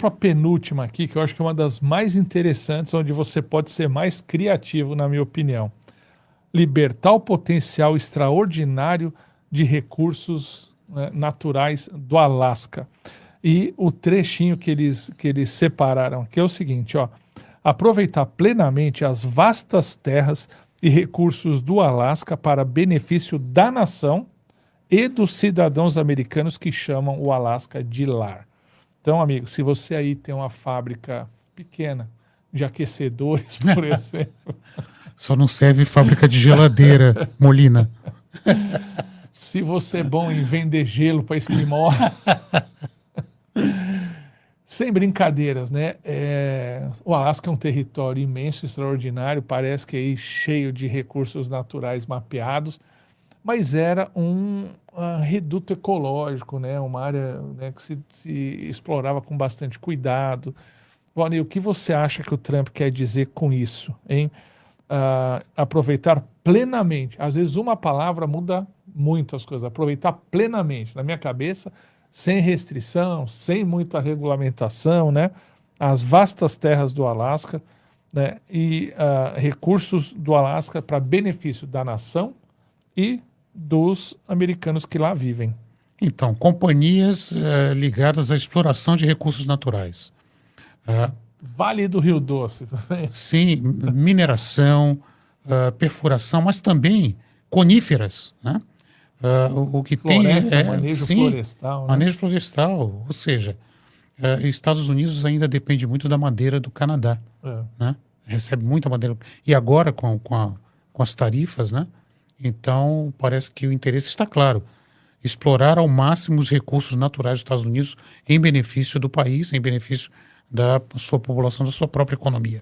para a penúltima aqui, que eu acho que é uma das mais interessantes, onde você pode ser mais criativo, na minha opinião. Libertar o potencial extraordinário de recursos, né, naturais do Alasca. E o trechinho que eles separaram aqui é o seguinte, ó. Aproveitar plenamente as vastas terras e recursos do Alasca para benefício da nação e dos cidadãos americanos que chamam o Alasca de lar. Então, amigo, se você aí tem uma fábrica pequena de aquecedores, por exemplo, Só não serve fábrica de geladeira, Molina. se você é bom em vender gelo para esquimó, sem brincadeiras, né? O Alasca é um território imenso, extraordinário, parece que aí cheio de recursos naturais mapeados, mas era um reduto ecológico, né? Uma área, né, que se explorava com bastante cuidado. Rony, o que você acha que o Trump quer dizer com isso, hein? Aproveitar plenamente. Às vezes uma palavra muda muito as coisas. Aproveitar plenamente. Na minha cabeça, sem restrição, sem muita regulamentação, né? As vastas terras do Alasca, né? E recursos do Alasca para benefício da nação e dos americanos que lá vivem. Então, companhias ligadas à exploração de recursos naturais. Vale do Rio Doce. Sim, mineração, perfuração, mas também coníferas, né? O que Floresta, tem manejo sim, florestal, né? manejo florestal, ou seja, Estados Unidos ainda depende muito da madeira do Canadá, né? Recebe muita madeira. E agora com as tarifas, né? Então parece que o interesse está claro. Explorar ao máximo os recursos naturais dos Estados Unidos em benefício do país, em benefício da sua população, da sua própria economia.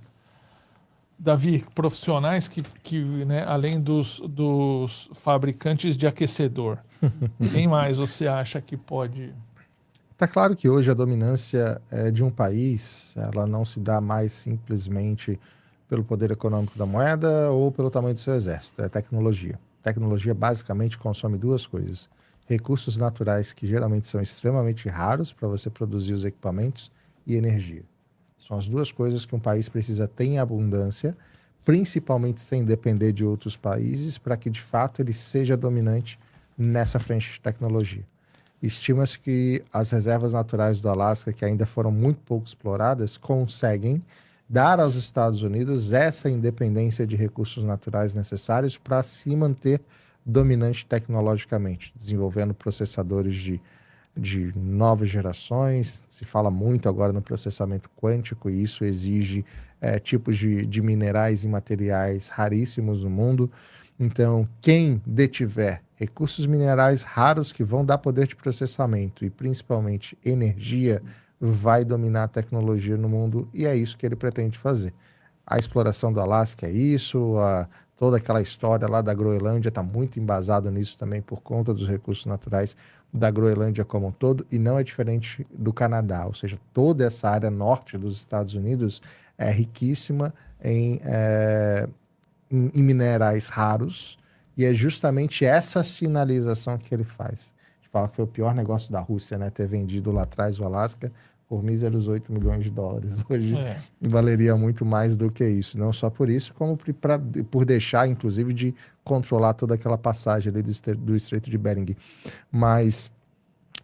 Davi, profissionais né, além dos fabricantes de aquecedor, quem mais você acha que pode... Está claro que hoje a dominância de um país, ela não se dá mais simplesmente pelo poder econômico da moeda ou pelo tamanho do seu exército, é tecnologia. Tecnologia basicamente consome duas coisas: recursos naturais, que geralmente são extremamente raros para você produzir os equipamentos, e energia. São as duas coisas que um país precisa ter em abundância, principalmente sem depender de outros países, para que de fato ele seja dominante nessa frente de tecnologia. Estima-se que as reservas naturais do Alasca, que ainda foram muito pouco exploradas, conseguem dar aos Estados Unidos essa independência de recursos naturais necessários para se manter dominante tecnologicamente, desenvolvendo processadores de novas gerações. Se fala muito agora no processamento quântico, e isso exige tipos de minerais e materiais raríssimos no mundo. Então, quem detiver recursos minerais raros que vão dar poder de processamento e principalmente energia, vai dominar a tecnologia no mundo, e é isso que ele pretende fazer. A exploração do Alasca é isso, toda aquela história lá da Groenlândia está muito embasado nisso também por conta dos recursos naturais da Groenlândia como um todo, e não é diferente do Canadá, ou seja, toda essa área norte dos Estados Unidos é riquíssima em minerais raros, e é justamente essa sinalização que ele faz. A gente fala que foi o pior negócio da Rússia, né, ter vendido lá atrás o Alasca por míseros $8 milhões. Hoje valeria muito mais do que isso. Não só por isso, como por deixar, inclusive, de controlar toda aquela passagem ali do Estreito de Bering. Mas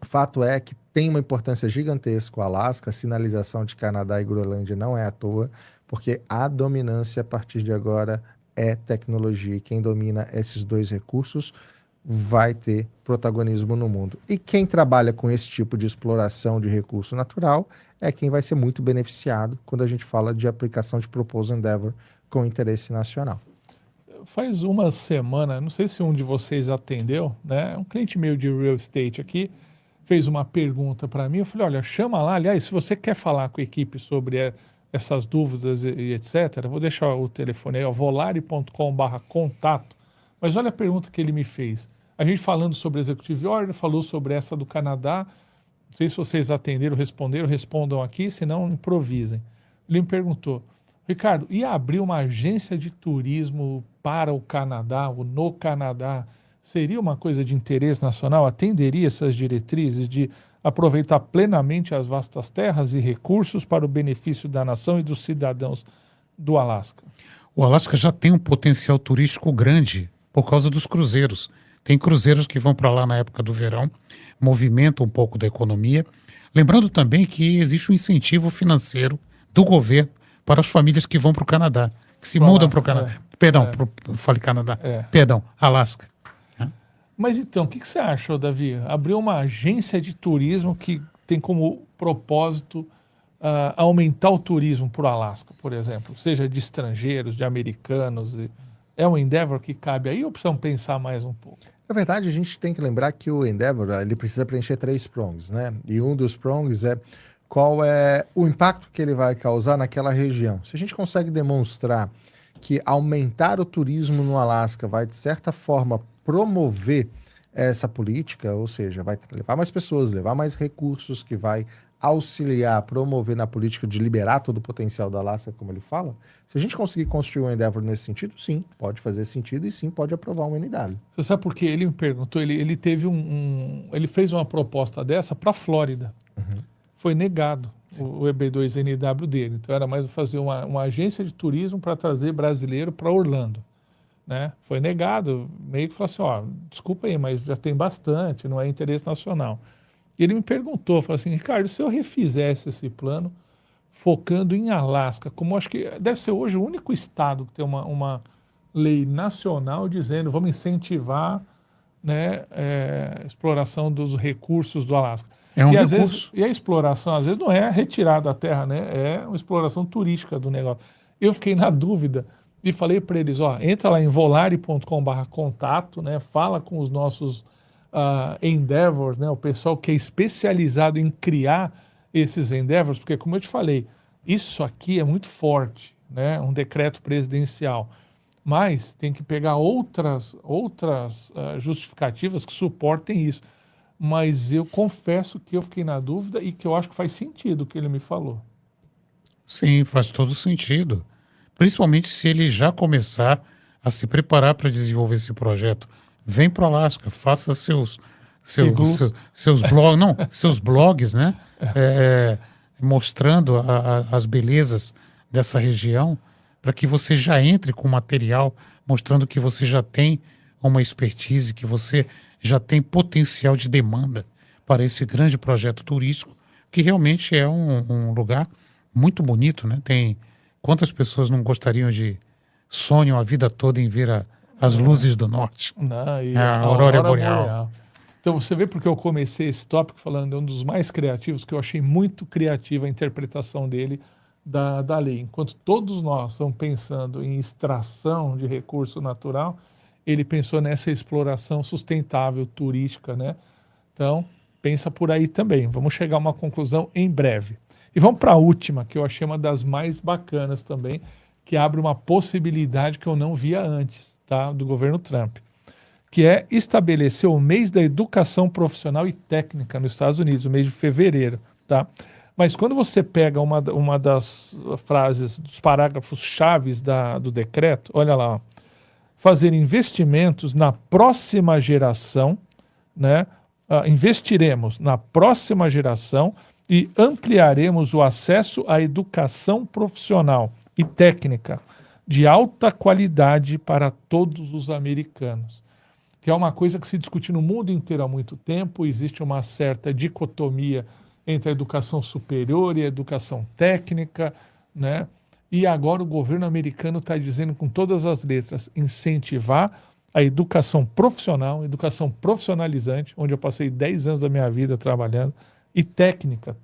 fato é que tem uma importância gigantesca o Alasca. A sinalização de Canadá e Groenlândia não é à toa, porque a dominância a partir de agora é tecnologia. E quem domina esses dois recursos vai ter protagonismo no mundo. E quem trabalha com esse tipo de exploração de recurso natural é quem vai ser muito beneficiado quando a gente fala de aplicação de Proposed Endeavor com interesse nacional. Faz uma semana, não sei se um de vocês atendeu, né? Um cliente meu de real estate aqui fez uma pergunta para mim. Eu falei, olha, chama lá. Aliás, se você quer falar com a equipe sobre essas dúvidas e etc., vou deixar o telefone aí, volare.com/contato. Mas olha a pergunta que ele me fez. A gente falando sobre Executive Order, falou sobre essa do Canadá. Não sei se vocês atenderam, responderam, respondam aqui, senão improvisem. Ele me perguntou, Ricardo, ia abrir uma agência de turismo para o Canadá, ou no Canadá, seria uma coisa de interesse nacional? Atenderia essas diretrizes de aproveitar plenamente as vastas terras e recursos para o benefício da nação e dos cidadãos do Alasca? O Alasca já tem um potencial turístico grande por causa dos cruzeiros. Tem cruzeiros que vão para lá na época do verão, movimentam um pouco da economia. Lembrando também que existe um incentivo financeiro do governo para as famílias que vão para o Canadá, que se mudam para o Canadá. Perdão, falei Canadá. Perdão, Alasca. Mas então, o que você acha, Davi? Abriu uma agência de turismo que tem como propósito aumentar o turismo para o Alasca, por exemplo, seja de estrangeiros, de americanos. É um endeavor que cabe aí ou precisamos pensar mais um pouco? Na verdade, a gente tem que lembrar que o endeavor ele precisa preencher 3 prongs, né? E um dos prongs é qual é o impacto que ele vai causar naquela região. Se a gente consegue demonstrar que aumentar o turismo no Alasca vai, de certa forma, promover essa política, ou seja, vai levar mais pessoas, levar mais recursos, que vai auxiliar, promover na política de liberar todo o potencial do Alasca, como ele fala, se a gente conseguir construir um endeavor nesse sentido, sim, pode fazer sentido e sim, pode aprovar um NW. Você sabe por quê? Ele me perguntou, ele teve ele fez uma proposta dessa para a Flórida. Foi negado o EB2NW dele. Então era mais fazer uma agência de turismo para trazer brasileiro para Orlando. Né? Foi negado, meio que falou assim, ó, desculpa aí, mas já tem bastante, não é interesse nacional. E ele me perguntou, falou assim, Ricardo, se eu refizesse esse plano, focando em Alasca, como acho que deve ser hoje o único estado que tem uma lei nacional dizendo vamos incentivar, né, exploração dos recursos do Alasca. É um e, recurso. Vezes, e a exploração, às vezes, não é retirada da terra, né? É uma exploração turística do negócio. Eu fiquei na dúvida e falei para eles, ó, entra lá em volare.com/contato, né? Fala com os nossos endeavors, né? O pessoal que é especializado em criar esses endeavors, porque, como eu te falei, isso aqui é muito forte, né? Um decreto presidencial. Mas tem que pegar outras justificativas que suportem isso. Mas eu confesso que eu fiquei na dúvida e que eu acho que faz sentido o que ele me falou. Sim, faz todo sentido. Principalmente se ele já começar a se preparar para desenvolver esse projeto. Vem para o Alasca, faça seus blogs, não, seus blogs, né? Mostrando as belezas dessa região, para que você já entre com material, mostrando que você já tem uma expertise, que você já tem potencial de demanda para esse grande projeto turístico, que realmente é um lugar muito bonito, né? Tem quantas pessoas não gostariam sonham a vida toda em ver as luzes do norte? A Aurora Boreal. Então você vê porque eu comecei esse tópico falando de um dos mais criativos, que eu achei muito criativa a interpretação dele da lei. Enquanto todos nós estamos pensando em extração de recurso natural, ele pensou nessa exploração sustentável turística, né? Então, pensa por aí também. Vamos chegar a uma conclusão em breve. E vamos para a última, que eu achei uma das mais bacanas também, que abre uma possibilidade que eu não via antes, tá? Do governo Trump, que é estabelecer o mês da educação profissional e técnica nos Estados Unidos, o mês de fevereiro, tá? Mas quando você pega uma das frases, dos parágrafos chaves do decreto, olha lá, ó, fazer investimentos na próxima geração, né? Investiremos na próxima geração e ampliaremos o acesso à educação profissional e técnica de alta qualidade para todos os americanos, que é uma coisa que se discute no mundo inteiro há muito tempo. Existe uma certa dicotomia entre a educação superior e a educação técnica, né? E agora o governo americano está dizendo com todas as letras, incentivar a educação profissional, educação profissionalizante, onde eu passei 10 anos da minha vida trabalhando, e técnica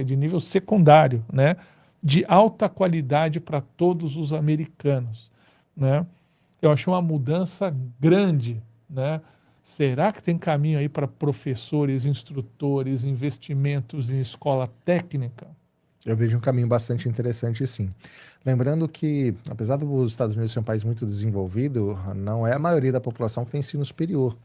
de nível secundário, né? De alta qualidade para todos os americanos, né? Eu achei uma mudança grande, né? Será que tem caminho aí para professores, instrutores, investimentos em escola técnica? Eu vejo um caminho bastante interessante, sim. Lembrando que, apesar dos Estados Unidos ser um país muito desenvolvido, não é a maioria da população que tem ensino superior.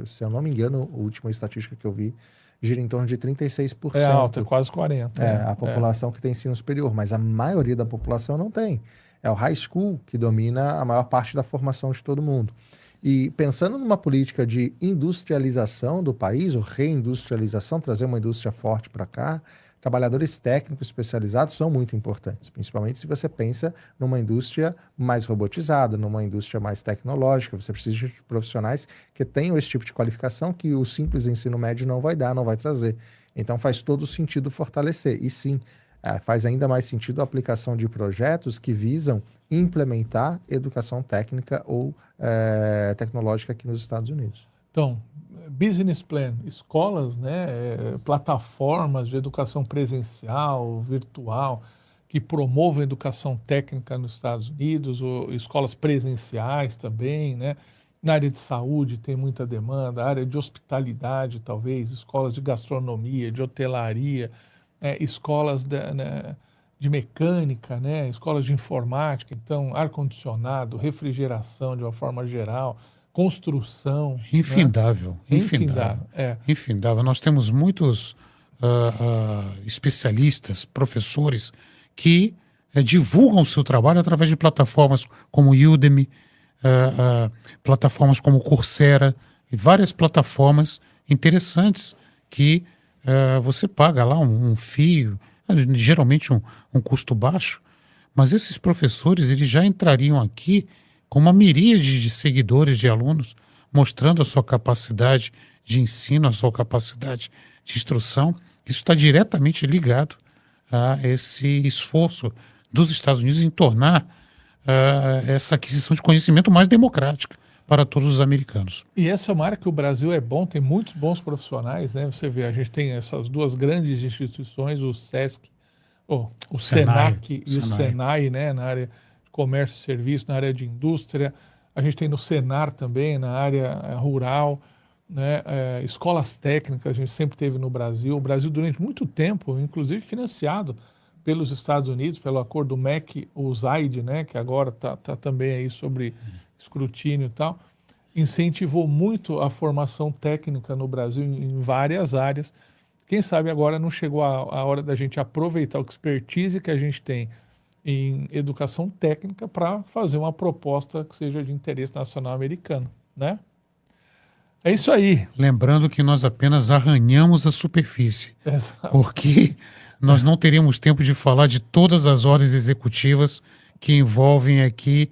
Se eu não me engano, a última estatística que eu vi gira em torno de 36%. É alto, é quase 40%. A população que tem ensino superior, mas a maioria da população não tem. É o high school que domina a maior parte da formação de todo mundo. E pensando numa política de industrialização do país, ou reindustrialização, trazer uma indústria forte para cá, trabalhadores técnicos especializados são muito importantes, principalmente se você pensa numa indústria mais robotizada, numa indústria mais tecnológica. Você precisa de profissionais que tenham esse tipo de qualificação que o simples ensino médio não vai dar, não vai trazer. Então faz todo sentido fortalecer. E sim, faz ainda mais sentido a aplicação de projetos que visam implementar educação técnica ou tecnológica aqui nos Estados Unidos. Então, business plan, escolas, né, plataformas de educação presencial, virtual, que promovam a educação técnica nos Estados Unidos, ou escolas presenciais também, né? Na área de saúde tem muita demanda, área de hospitalidade talvez, escolas de gastronomia, de hotelaria, escolas de mecânica, né? Escolas de informática, então ar-condicionado, refrigeração de uma forma geral, construção. Infindável, Né? infindável. Infindável. Nós temos muitos especialistas, professores, que divulgam o seu trabalho através de plataformas como Udemy, plataformas como Coursera, e várias plataformas interessantes que você paga lá um fee, geralmente um custo baixo, mas esses professores eles já entrariam aqui com uma miríade de seguidores, de alunos, mostrando a sua capacidade de ensino, a sua capacidade de instrução. Isso está diretamente ligado a esse esforço dos Estados Unidos em tornar essa aquisição de conhecimento mais democrática para todos os americanos. E essa é uma área que o Brasil é bom, tem muitos bons profissionais, né? Você vê, a gente tem essas duas grandes instituições, o SESC, o SENAC e o SENAI, né? Na área de comércio e serviço, na área de indústria. A gente tem no Senar também, na área rural, né? Escolas técnicas, a gente sempre teve no Brasil. O Brasil, durante muito tempo, inclusive financiado pelos Estados Unidos, pelo acordo MEC-USAID, né? Que agora está também aí sobre escrutínio e tal, incentivou muito a formação técnica no Brasil em várias áreas. Quem sabe agora não chegou a hora da gente aproveitar a expertise que a gente tem em educação técnica para fazer uma proposta que seja de interesse nacional americano, né? É isso aí. Lembrando que nós apenas arranhamos a superfície, Exato. porque nós não teríamos tempo de falar de todas as ordens executivas que envolvem aqui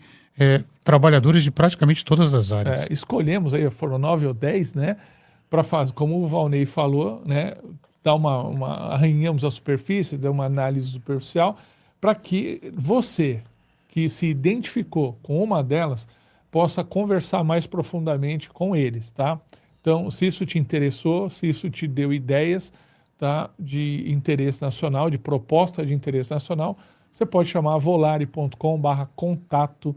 trabalhadores de praticamente todas as áreas. Escolhemos aí, foram 9 ou 10, né? Para fazer, como o Valnei falou, né? Dar arranhamos a superfície, dar uma análise superficial, para que você, que se identificou com uma delas, possa conversar mais profundamente com eles, tá? Então, se isso te interessou, se isso te deu ideias, tá, de interesse nacional, de proposta de interesse nacional, você pode chamar volare.com/contato,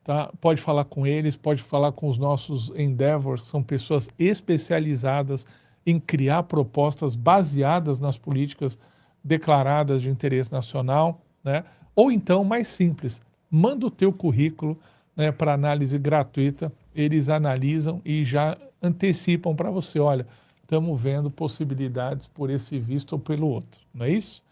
tá? Pode falar com eles, pode falar com os nossos Endeavors, que são pessoas especializadas em criar propostas baseadas nas políticas declaradas de interesse nacional, né? Ou então, mais simples, manda o teu currículo, né, para análise gratuita, eles analisam e já antecipam para você, olha, estamos vendo possibilidades por esse visto ou pelo outro, não é isso?